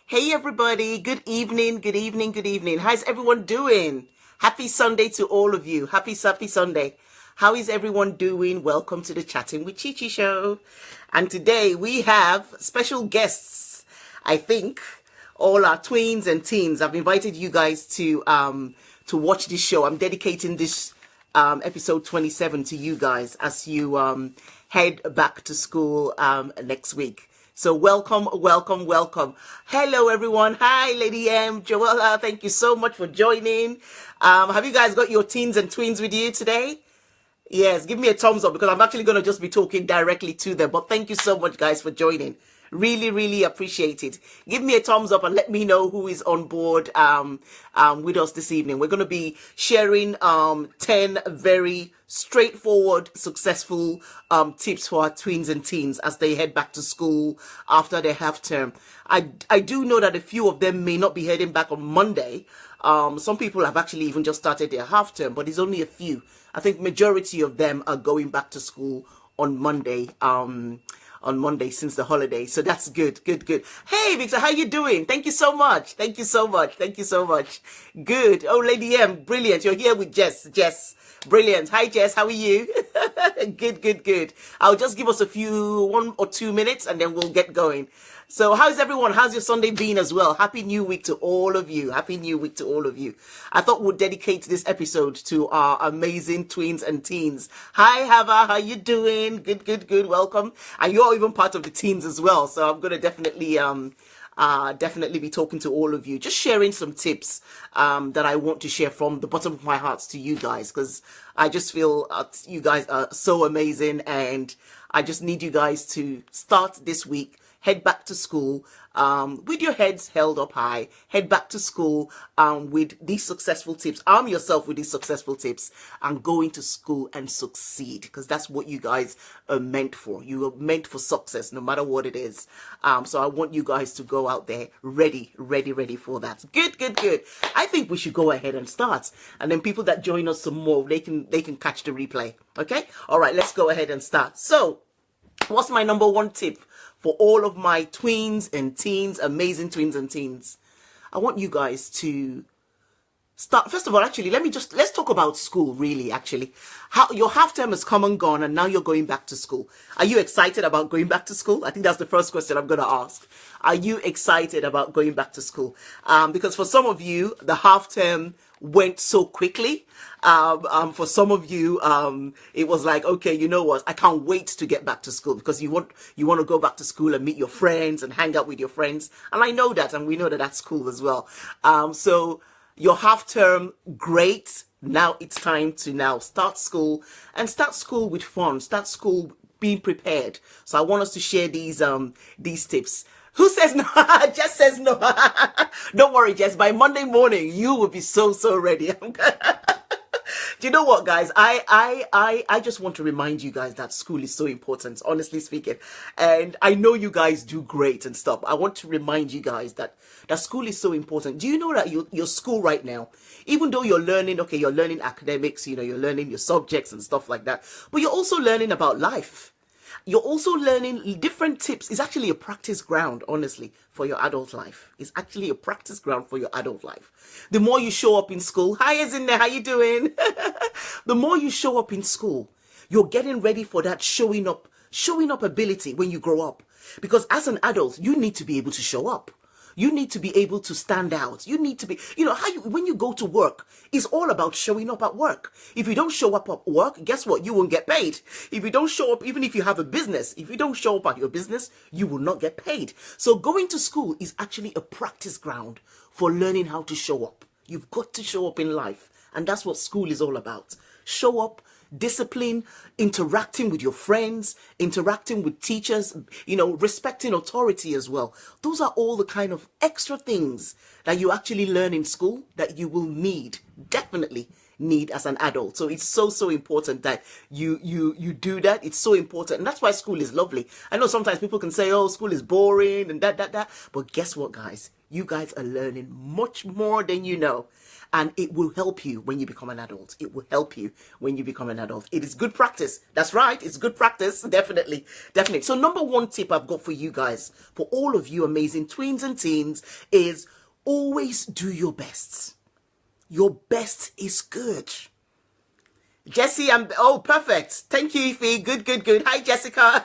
Hey everybody, good evening, good evening, good evening. How's everyone doing? Happy Sunday to all of you. Happy Sunday. How is everyone doing? Welcome to the Chatting with Chichi show. And today we have special guests. I think all our tweens and teens. I've invited you guys to watch this show. I'm dedicating this episode 27 to you guys as you head back to school next week. So welcome. Hello, everyone. Hi, Lady M. Joella, thank you so much for joining. Have you guys got your teens and tweens with you today? Yes, give me a thumbs up because I'm actually going to just be talking directly to them. But thank you so much, guys, for joining. Really appreciate it. Give me a thumbs up and let me know who is on board with us this evening. We're going to be sharing 10 very straightforward, successful tips for our tweens and teens as they head back to school after their half term. I do know that a few of them may not be heading back on Monday. Some people have actually even just started their half term, but it's only a few. I think majority of them are going back to school on Monday. On Monday since the holiday. So that's good. Hey, Victor, how you doing? Thank you so much. Good. Oh, Lady M, brilliant. You're here with Jess. Brilliant. Hi, Jess. How are you? Good. I'll just give us 1 or 2 minutes and then we'll get going. So how's everyone? How's your Sunday been as well? Happy New Week to all of you. I thought we'd dedicate this episode to our amazing tweens and teens. Hi, Hava. How you doing? Good. Welcome. And you're even part of the teens as well. So I'm going to definitely be talking to all of you, just sharing some tips that I want to share from the bottom of my heart to you guys, because I just feel you guys are so amazing and I just need you guys to start this week. Head back to school with your heads held up high. Head back to school with these successful tips. Arm yourself with these successful tips and go into school and succeed, because that's what you guys are meant for. You are meant for success no matter what it is. So I want you guys to go out there ready for that. Good. I think we should go ahead and start. And then people that join us some more, they can catch the replay. Okay? All right, let's go ahead and start. So what's my number one tip for all of my tweens and teens, amazing tweens and teens? I want you guys to start. First of all, actually, let's talk about school, really, actually. How your half term has come and gone and now you're going back to school. Are you excited about going back to school? I think that's the first question I'm going to ask. Are you excited about going back to school? Because for some of you, the half term went so quickly. For some of you, it was like, okay, you know what? I can't wait to get back to school, because you want to go back to school and meet your friends and hang out with your friends. And I know that, and we know that that's cool as well. So your half term, great. Now it's time to now start school, and start school with fun. Start school being prepared. So I want us to share these tips. Who says no? Jess says no. Don't worry, Jess. By Monday morning, you will be so ready. Do you know what, guys? I just want to remind you guys that school is so important, honestly speaking. And I know you guys do great and stuff. I want to remind you guys that school is so important. Do you know that your school right now, even though you're learning academics, you're learning your subjects and stuff like that, but you're also learning about life. You're also learning different tips. It's actually a practice ground, honestly, for your adult life. It's actually a practice ground for your adult life. The more you show up in school, hi, Ezinne, how you doing? The more you show up in school, you're getting ready for that showing up ability when you grow up. Because as an adult, you need to be able to show up. You need to be able to stand out. You need to be, when you go to work, it's all about showing up at work. If you don't show up at work, guess what? You won't get paid. If you don't show up, even if you have a business, if you don't show up at your business, you will not get paid. So going to school is actually a practice ground for learning how to show up. You've got to show up in life. And that's what school is all about. Show up, discipline, interacting with your friends, interacting with teachers, respecting authority as well. Those are all the kind of extra things that you actually learn in school that you will definitely need as an adult. So it's so important that you do that. It's so important. And that's why school is lovely. I know sometimes people can say, oh, school is boring and that. But guess what, guys? You guys are learning much more than you know. and it will help you when you become an adult. It will help you when you become an adult. It is good practice. That's right. It's good practice. Definitely. Definitely. So number one tip I've got for you guys, for all of you amazing tweens and teens, is always do your best. Your best is good. Jessie, oh, perfect. Thank you, Ify. Good, good, good. Hi, Jessica.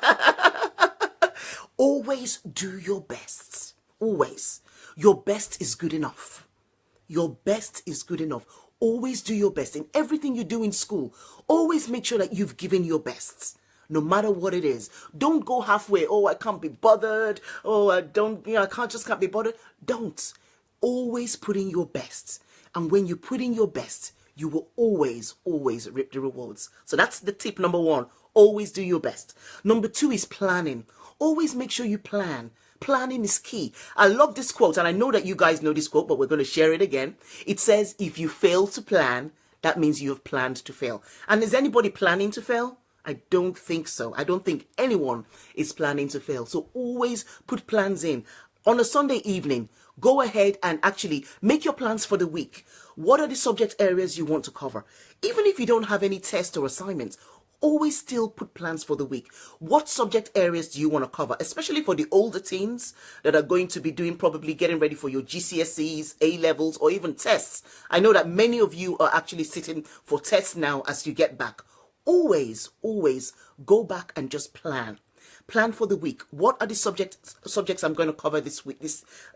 Always do your best. Always. Your best is good enough. Your best is good enough. Always do your best in everything you do in school. Always make sure that you've given your best, no matter what it is. Don't go halfway. Oh, I can't be bothered. Oh, I can't be bothered. Don't. Always put in your best. And when you put in your best, you will always, always reap the rewards. So that's the tip number one. Always do your best. Number two is planning. Always make sure you plan. Planning is key. I love this quote, and I know that you guys know this quote, but we're going to share it again. It says, if you fail to plan, that means you have planned to fail. And is anybody planning to fail? I don't think so. I don't think anyone is planning to fail. So always put plans in. On a Sunday evening, go ahead and actually make your plans for the week. What are the subject areas you want to cover? Even if you don't have any tests or assignments, always still put plans for the week. What subject areas do you want to cover? Especially for the older teens that are going to be probably getting ready for your GCSEs, A-levels, or even tests. I know that many of you are actually sitting for tests now as you get back. Always, always go back and just plan. Plan for the week. What are the subjects I'm going to cover this week?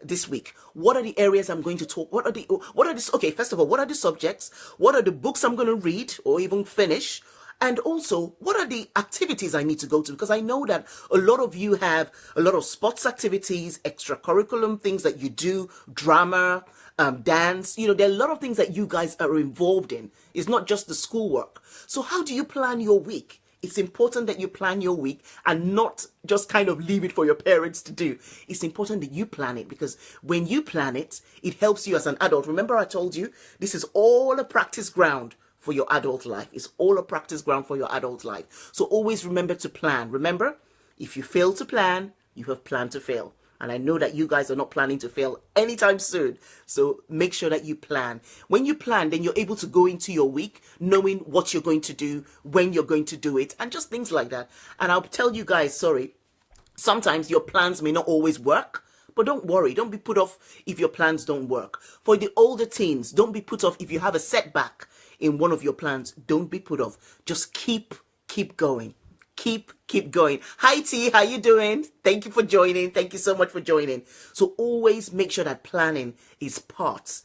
This week. What are the areas I'm going to talk? Okay, first of all, what are the subjects? What are the books I'm going to read or even finish? And also, what are the activities I need to go to? Because I know that a lot of you have a lot of sports activities, extracurriculum things that you do, drama, dance. You know, there are a lot of things that you guys are involved in. It's not just the schoolwork. So how do you plan your week? It's important that you plan your week and not just kind of leave it for your parents to do. It's important that you plan it, because when you plan it, it helps you as an adult. Remember I told you, this is all a practice ground for your adult life. It's all a practice ground for your adult life. So always remember to plan. Remember, if you fail to plan, you have planned to fail. And I know that you guys are not planning to fail anytime soon. So make sure that you plan. When you plan, then you're able to go into your week knowing what you're going to do, when you're going to do it, and just things like that. And I'll tell you guys, sorry, sometimes your plans may not always work. But don't worry, don't be put off if your plans don't work. For the older teens, don't be put off if you have a setback in one of your plans. Don't be put off. Just keep going. Keep going. Hi T, how you doing? Thank you for joining. Thank you so much for joining. So always make sure that planning is part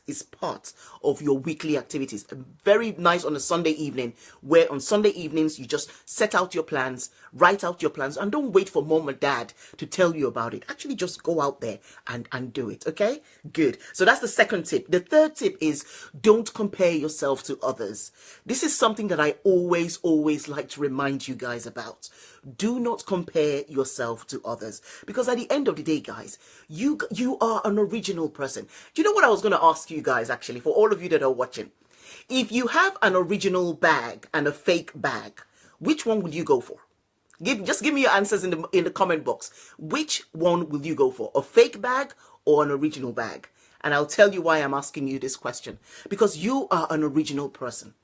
of your weekly activities. Very nice on a Sunday evening, where on Sunday evenings you just set out your plans, write out your plans, and don't wait for mom or dad to tell you about it. Actually just go out there and do it. Okay, good. So that's the second tip. The third tip is don't compare yourself to others. This is something that I always like to remind you guys about. Do not compare yourself to others, because at the end of the day, guys, you are an original person. Do you know what I was going to ask you guys, actually, for all of you that are watching? If you have an original bag and a fake bag, which one would you go for? Just give me your answers in the comment box. Which one will you go for? A fake bag or an original bag? And I'll tell you why I'm asking you this question. Because you are an original person.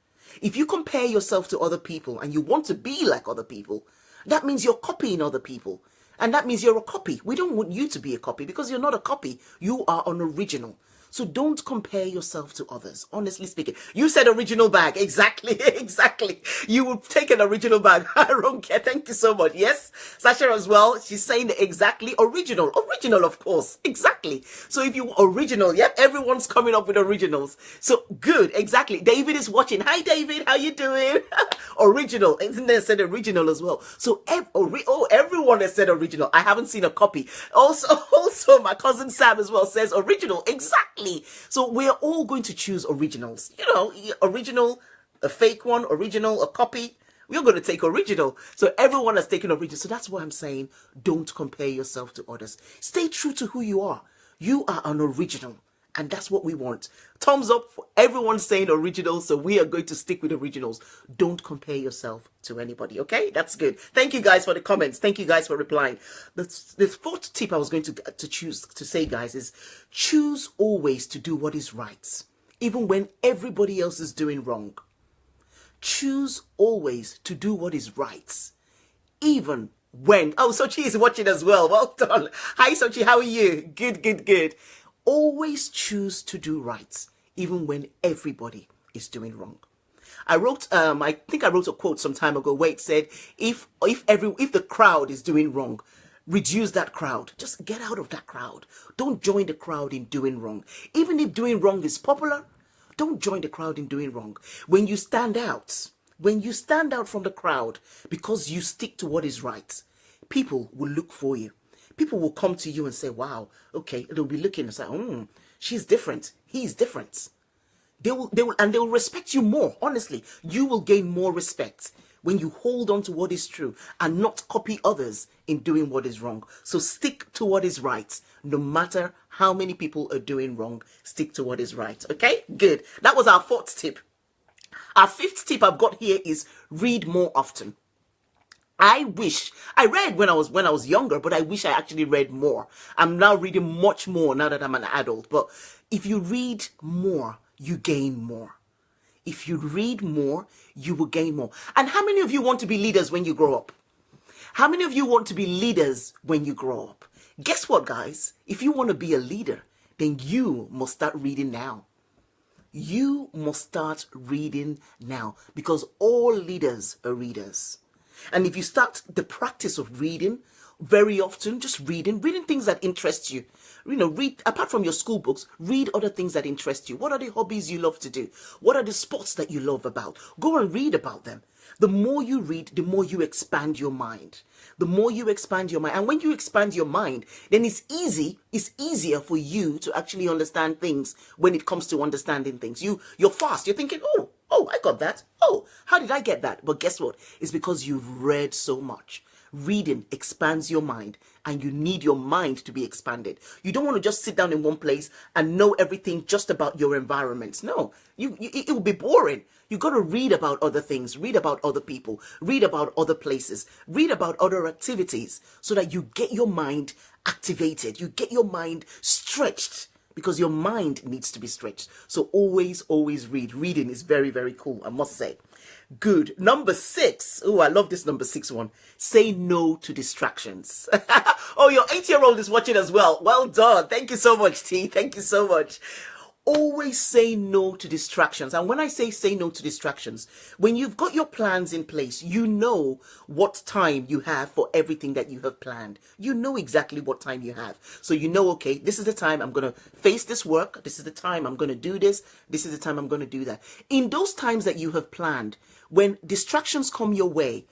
If you compare yourself to other people and you want to be like other people, that means you're copying other people. And that means you're a copy. We don't want you to be a copy, because you're not a copy. You are an original. So don't compare yourself to others, honestly speaking. You said original bag. Exactly, exactly. You would take an original bag. I don't care. Thank you so much. Yes, Sasha as well. She's saying exactly original. Original, of course. Exactly. So if you original, yep, everyone's coming up with originals. So good, exactly. David is watching. Hi, David. How you doing? Original. Isn't there said original as well? So everyone has said original. I haven't seen a copy. Also, my cousin Sam as well says original. Exactly. So we're all going to choose originals. You know, original, a fake one, original, a copy. We're going to take original. So everyone has taken original. So that's why I'm saying don't compare yourself to others. Stay true to who you are. You are an original. And that's what we want. Thumbs up for everyone saying original. So we are going to stick with originals. Don't compare yourself to anybody. Okay, that's good. Thank you guys for the comments. Thank you guys for replying. The fourth tip I was going to say, guys, is choose always to do what is right. even when everybody else is doing wrong. Choose always to do what is right, even when... Oh, Sochi is watching as well. Well done. Hi, Sochi. How are you? Good, good, good. Always choose to do right, even when everybody is doing wrong. I wrote, I think I wrote a quote some time ago where it said, if the crowd is doing wrong, reduce that crowd. Just get out of that crowd. Don't join the crowd in doing wrong. Even if doing wrong is popular, don't join the crowd in doing wrong. When you stand out from the crowd because you stick to what is right, people will look for you. People will come to you and say, wow, okay, they'll be looking and say, she's different, he's different. They will respect you more. Honestly, you will gain more respect when you hold on to what is true and not copy others in doing what is wrong. So stick to what is right. No matter how many people are doing wrong, stick to what is right. Okay, good. That was our 4th tip. Our 5th tip I've got here is read more often. I read when I was younger, but I wish I actually read more. I'm now reading much more now that I'm an adult. But if you read more, you gain more. If you read more, you will gain more. And how many of you want to be leaders when you grow up? How many of you want to be leaders when you grow up? Guess what, guys? If you want to be a leader, then you must start reading now. You must start reading now, because all leaders are readers. And if you start the practice of reading very often, just reading things that interest you. Read, apart from your school books, read other things that interest you. What are the hobbies you love to do? What are the sports that you love about? Go and read about them. The more you read, the more you expand your mind. The more you expand your mind. And when you expand your mind, then it's easier for you to actually understand things when it comes to understanding things. You're fast. You're thinking, oh, I got that. Oh, how did I get that? But guess what? It's because you've read so much. Reading expands your mind, and you need your mind to be expanded. You don't want to just sit down in one place and know everything just about your environment. No, it will be boring. You got to read about other things, read about other people, read about other places, read about other activities, so that you get your mind activated. You get your mind stretched, because your mind needs to be stretched. So always read. Reading is very, very cool, I must say. Good. Number 6. Oh, I love this number 6 one. Say no to distractions. Oh, your 8-year-old is watching as well. Well done. Thank you so much, T. Thank you so much. Always say no to distractions. And when I say no to distractions, when you've got your plans in place, you know what time you have for everything that you have planned. You know exactly what time you have. So you know, okay, this is the time I'm going to face this work. This is the time I'm going to do this. This is the time I'm going to do that. In those times that you have planned, when distractions come your way,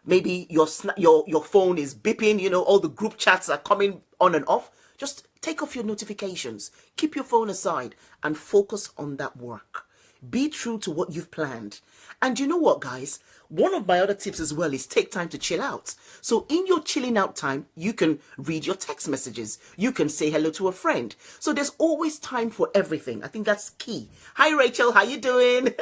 maybe your phone is beeping, all the group chats are coming on and off, just take off your notifications, keep your phone aside, and focus on that work. Be true to what you've planned. And you know what, guys? One of my other tips as well is take time to chill out. So in your chilling out time, you can read your text messages. You can say hello to a friend. So there's always time for everything. I think that's key. Hi, Rachel. How you doing?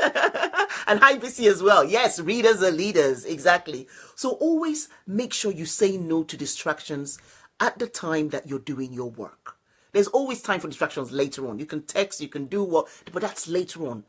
And hi, Bissy as well. Yes, readers are leaders. Exactly. So always make sure you say no to distractions at the time that you're doing your work. There's always time for distractions later on. You can text, you can do what, but that's later on.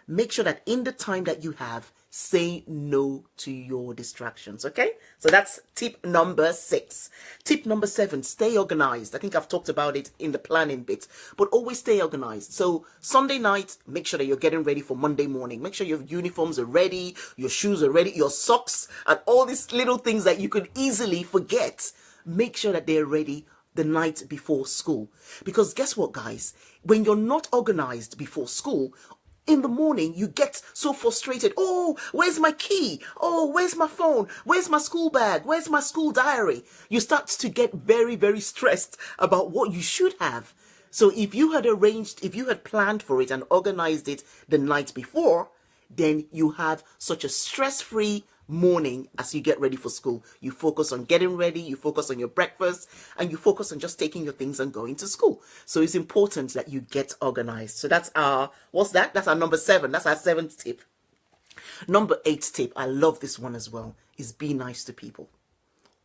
Make sure that in the time that you have, say no to your distractions, okay? So that's tip number 6. Tip number 7, stay organized. I think I've talked about it in the planning bit, but always stay organized. So Sunday night, make sure that you're getting ready for Monday morning. Make sure your uniforms are ready, your shoes are ready, your socks, and all these little things that you could easily forget. Make sure that they're ready the night before school. Because guess what, guys? When you're not organized before school, in the morning, you get so frustrated. Oh, where's my key? Oh, where's my phone? Where's my school bag? Where's my school diary? You start to get very, very stressed about what you should have. So if you had planned for it and organized it the night before, then you have such a stress-free morning as you get ready for school. You focus on getting ready, you focus on your breakfast, and you focus on just taking your things and going to school. So it's important that you get organized. So that's our, what's that? That's our number 7. That's our 7th tip. Number 8 tip, I love this one as well, is be nice to people.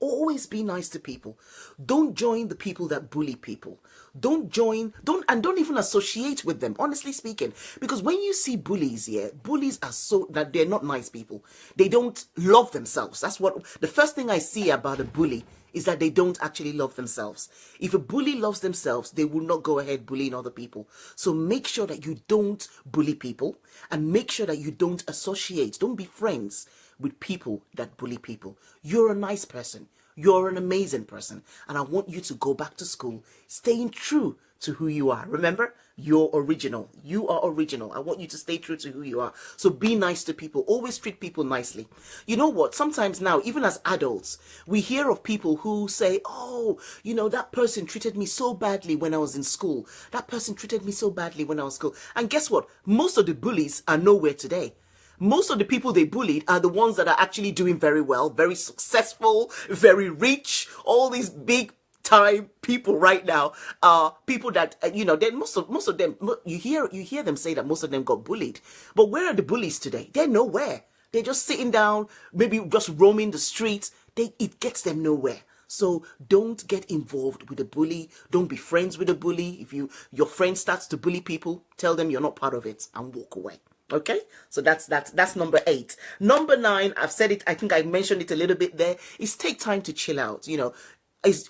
Always be nice to people. Don't join the people that bully people. Don't even associate with them, honestly speaking. Because when you see bullies here, bullies are so that they're not nice people. They don't love themselves. That's what the first thing I see about a bully is, that they don't actually love themselves. If a bully loves themselves, they will not go ahead bullying other people. So make sure that you don't bully people, and make sure that you don't associate, don't be friends with people that bully people. You're a nice person. You're an amazing person. And I want you to go back to school staying true to who you are. Remember, you're original. You are original. I want you to stay true to who you are. So be nice to people. Always treat people nicely. You know what? Sometimes now, even as adults, we hear of people who say, oh, you know, that person treated me so badly when I was in school. That person treated me so badly when I was in school. And guess what? Most of the bullies are nowhere today. Most of the people they bullied are the ones that are actually doing very well, very successful, very rich. All these big time people right now are people that you know. Then most of them, you hear them say that most of them got bullied. But where are the bullies today? They're nowhere. They're just sitting down, maybe just roaming the streets. It gets them nowhere. So don't get involved with a bully. Don't be friends with a bully. If your friend starts to bully people, tell them you're not part of it and walk away. Okay, so that's number 8. Number 9, I've said it, I think I mentioned it a little bit there, is take time to chill out. You know,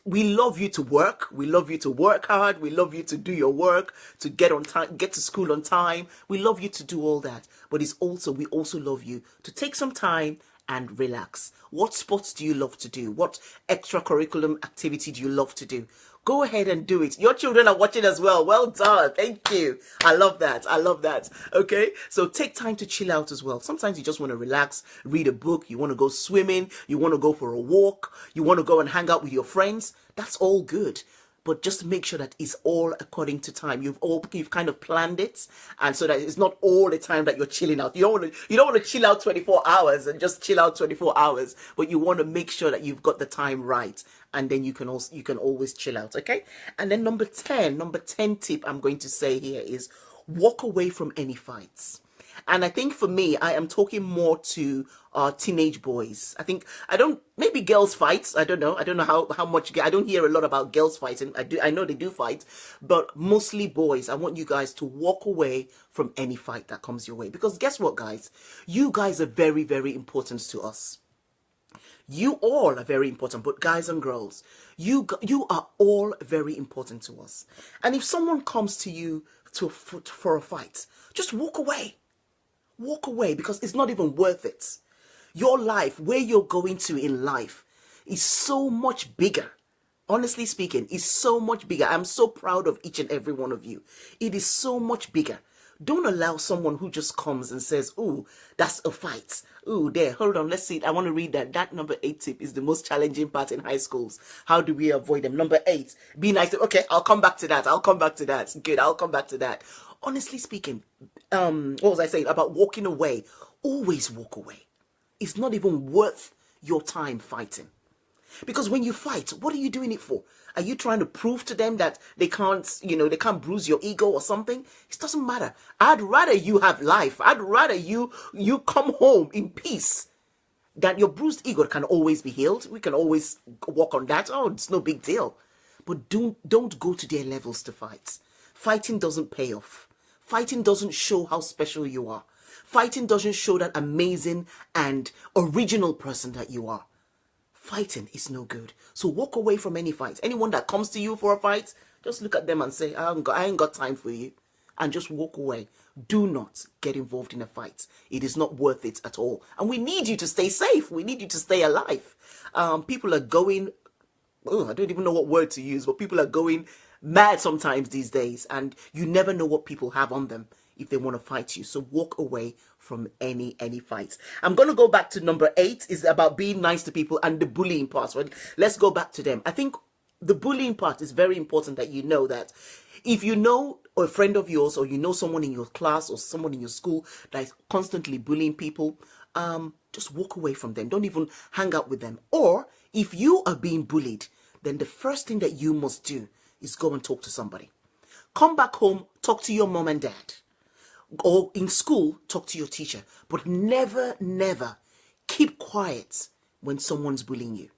we love you to work. We love you to work hard. We love you to do your work, to get on time, get to school on time. We love you to do all that. But we also love you to take some time and relax. What sports do you love to do? What extracurricular activity do you love to do? Go ahead and do it. Your children are watching as well. Well done. Thank you. I love that. I love that. Okay. So take time to chill out as well. Sometimes you just want to relax, read a book. You want to go swimming. You want to go for a walk. You want to go and hang out with your friends. That's all good. But just make sure that it's all according to time. You've kind of planned it, and so that it's not all the time that you're chilling out. You don't want to chill out 24 hours and just chill out 24 hours, but you want to make sure that you've got the time right, and then you can always chill out. Okay. And then number 10 tip I'm going to say here is walk away from any fights. And I think for me, I am talking more to teenage boys. Maybe girls fight. I don't know how much. I don't hear a lot about girls fighting. I know they do fight, but mostly boys. I want you guys to walk away from any fight that comes your way. Because guess what, guys? You guys are very, very important to us. You all are very important, but guys and girls, you are all very important to us. And if someone comes to you for a fight, just walk away. Walk away, because it's not even worth it. Your life, where you're going to in life, is so much bigger. Honestly speaking, is so much bigger. I'm so proud of each and every one of you. It is so much bigger. Don't allow someone who just comes and says, "Ooh, that's a fight. Ooh, there, hold on, let's see. I want to read that." That number 8 tip is the most challenging part in high schools. How do we avoid them? Number 8, be nice. Okay, I'll come back to that. Good, I'll come back to that. Honestly speaking, what was I saying about walking away? Always walk away. It's not even worth your time fighting. Because when you fight, what are you doing it for? Are you trying to prove to them that they can't bruise your ego or something? It doesn't matter. I'd rather you have life. I'd rather you come home in peace. That your bruised ego can always be healed. We can always work on that. Oh, it's no big deal. But don't go to their levels to fight. Fighting doesn't pay off. Fighting doesn't show how special you are. Fighting doesn't show that amazing and original person that you are. Fighting is no good. So walk away from any fight. Anyone that comes to you for a fight, just look at them and say, I ain't got time for you. And just walk away. Do not get involved in a fight. It is not worth it at all. And we need you to stay safe. We need you to stay alive. People are going, I don't even know what word to use, but people are going mad sometimes these days. And you never know what people have on them if they want to fight you. So walk away from any fights. I'm going to go back to number 8 is about being nice to people and the bullying part. So let's go back to them. I think the bullying part is very important, that you know that if you know a friend of yours, or you know someone in your class or someone in your school that is constantly bullying people, just walk away from them. Don't even hang out with them. Or if you are being bullied, then the first thing that you must do is go and talk to somebody. Come back home, talk to your mom and dad. Or in school, talk to your teacher. But never keep quiet when someone's bullying you.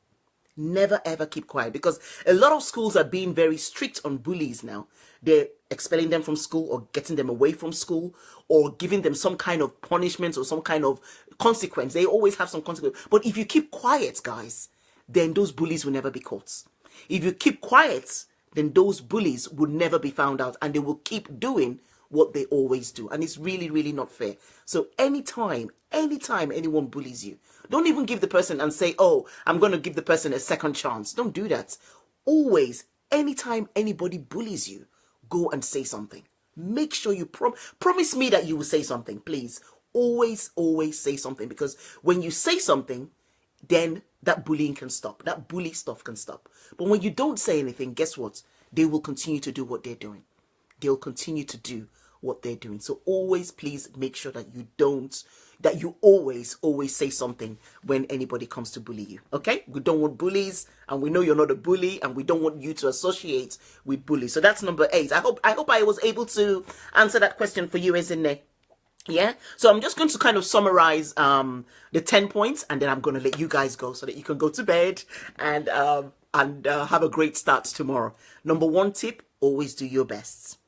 Never ever keep quiet, because a lot of schools are being very strict on bullies now. They're expelling them from school, or getting them away from school, or giving them some kind of punishment or some kind of consequence. They always have some consequence. But if you keep quiet, guys, then those bullies will never be caught. If you keep quiet, then those bullies will never be found out, and they will keep doing what they always do. And it's really, really not fair. So anytime anyone bullies you, don't even give the person and say, oh, I'm going to give the person a second chance. Don't do that. Always, anytime anybody bullies you, go and say something. Make sure you promise me that you will say something, please. Always say something, because when you say something, then that bullying can stop. That bully stuff can stop. But when you don't say anything, guess what? They will continue to do what they're doing. They'll continue to do what they're doing. So always, please make sure that you always say something when anybody comes to bully you. Okay? We don't want bullies, and we know you're not a bully, and we don't want you to associate with bullies. So that's number 8. I hope I was able to answer that question for you, isn't it? Yeah, so I'm just going to kind of summarize the 10 points, and then I'm going to let you guys go so that you can go to bed and have a great start tomorrow. Number 1 tip, always do your best.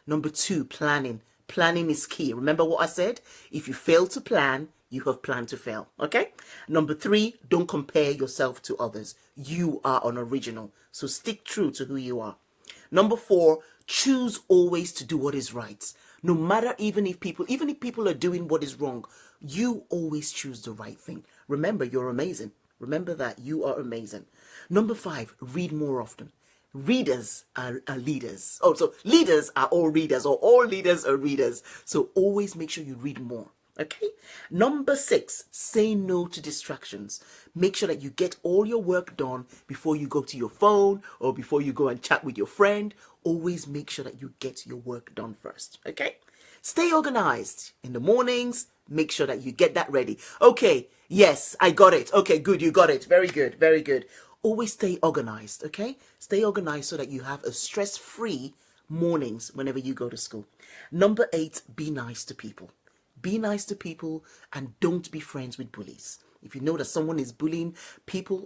Number 2, planning. Planning is key. Remember what I said? If you fail to plan, you have planned to fail. Okay? Number 3, don't compare yourself to others. You are an original, so stick true to who you are. Number 4, choose always to do what is right. No matter, even if people are doing what is wrong, you always choose the right thing. Remember, you're amazing. Remember that you are amazing. Number 5, read more often. Readers are leaders. Oh, so leaders are all readers, or all leaders are readers. So always make sure you read more. Okay? Number 6, say no to distractions. Make sure that you get all your work done before you go to your phone or before you go and chat with your friend. Always make sure that you get your work done first. Okay? Stay organized. In the mornings, make sure that you get that ready. Okay, yes, I got it. Okay, good, you got it. Very good, very good. Always stay organized, okay? Stay organized so that you have a stress-free mornings whenever you go to school. Number 8, be nice to people. Be nice to people, and don't be friends with bullies. If you know that someone is bullying people,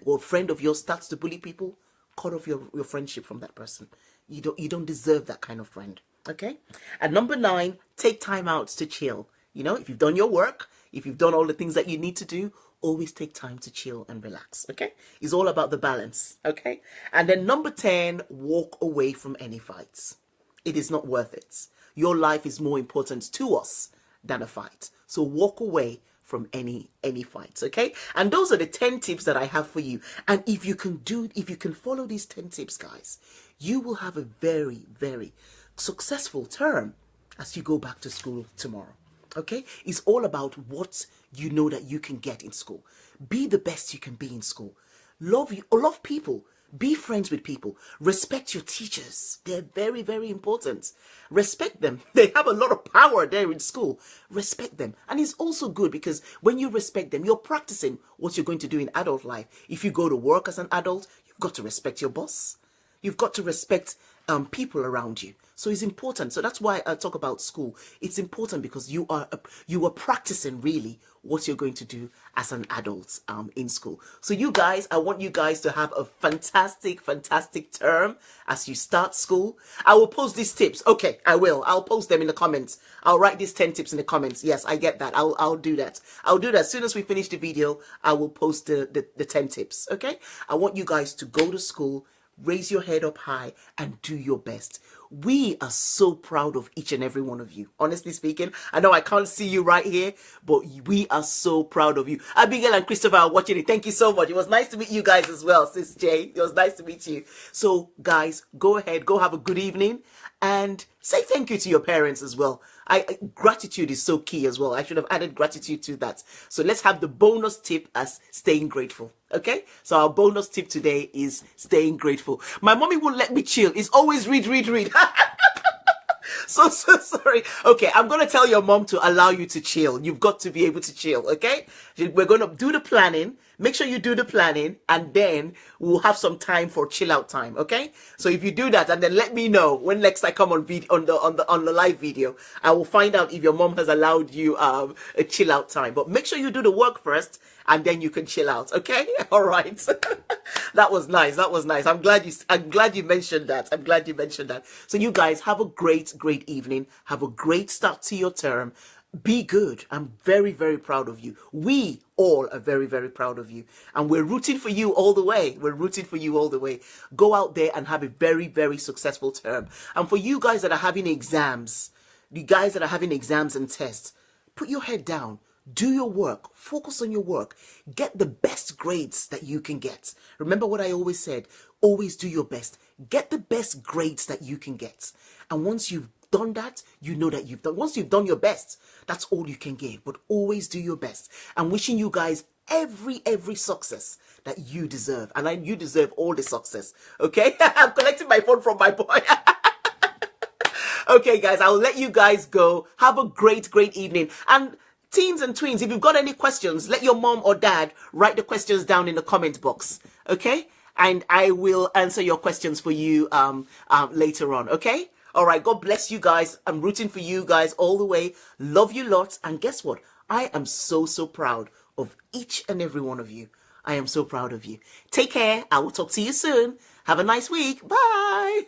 or a friend of yours starts to bully people, cut off your friendship from that person. You don't deserve that kind of friend, okay? And number 9, take time out to chill. You know, if you've done your work, if you've done all the things that you need to do, always take time to chill and relax, okay? It's all about the balance, okay? And then number 10, walk away from any fights. It is not worth it. Your life is more important to us than a fight. So walk away from any fights, okay? And those are the 10 tips that I have for you. And if you can follow these 10 tips, guys, you will have a very, very successful term as you go back to school tomorrow. Okay? It's all about what you know that you can get in school. Be the best you can be in school. Love people. Be friends with people. Respect your teachers. They're very, very important. Respect them. They have a lot of power there in school. Respect them. And it's also good because when you respect them, you're practicing what you're going to do in adult life. If you go to work as an adult, you've got to respect your boss. You've got to respect people around you. So it's important. So that's why I talk about school. It's important because you are practicing really what you're going to do as an adult in school. So you guys, I want you guys to have a fantastic, fantastic term as you start school. I will post these tips. Okay, I will. I'll post them in the comments. I'll write these 10 tips in the comments. Yes, I get that. I'll do that. I'll do that. As soon as we finish the video, I will post the 10 tips. Okay? I want you guys to go to school, raise your head up high, and do your best. We are so proud of each and every one of you. Honestly speaking, I know I can't see you right here, but we are so proud of you. Abigail and Christopher are watching it. Thank you so much. It was nice to meet you guys as well, Sis Jay. It was nice to meet you. So, guys, go ahead, go have a good evening, and say thank you to your parents as well. Gratitude is so key as well. I should have added gratitude to that. So let's have the bonus tip as staying grateful. Okay? So our bonus tip today is staying grateful. My mommy won't let me chill. It's always read. So sorry. Okay, I'm going to tell your mom to allow you to chill. You've got to be able to chill, okay? We're going to do the planning. make sure you do the planning, and then we'll have some time for chill out time. Okay, so if you do that, and then let me know when next I come on the live video, I will find out if your mom has allowed you a chill out time. But make sure you do the work first, and then you can chill out. Okay, all right. That was nice. That was nice. I'm glad you mentioned that. I'm glad you mentioned that. So you guys have a great evening. Have a great start to your term. Be good. I'm very, very proud of you. We all are very, very proud of you. And we're rooting for you all the way. We're rooting for you all the way. Go out there and have a very, very successful term. And for you guys that are having exams, you guys that are having exams and tests, put your head down. Do your work. Focus on your work. Get the best grades that you can get. Remember what I always said. Always do your best. Get the best grades that you can get. And once you've done that, you know that you've done. Once you've done your best, that's all you can give. But always do your best. I'm wishing you guys every success that you deserve. And you deserve all the success. Okay? I'm collecting my phone from my boy. Okay, guys, I'll let you guys go. Have a great evening. And teens and tweens, if you've got any questions, let your mom or dad write the questions down in the comment box. Okay? And I will answer your questions for you later on. Okay? All right. God bless you guys. I'm rooting for you guys all the way. Love you lots. And guess what? I am so proud of each and every one of you. I am so proud of you. Take care. I will talk to you soon. Have a nice week. Bye.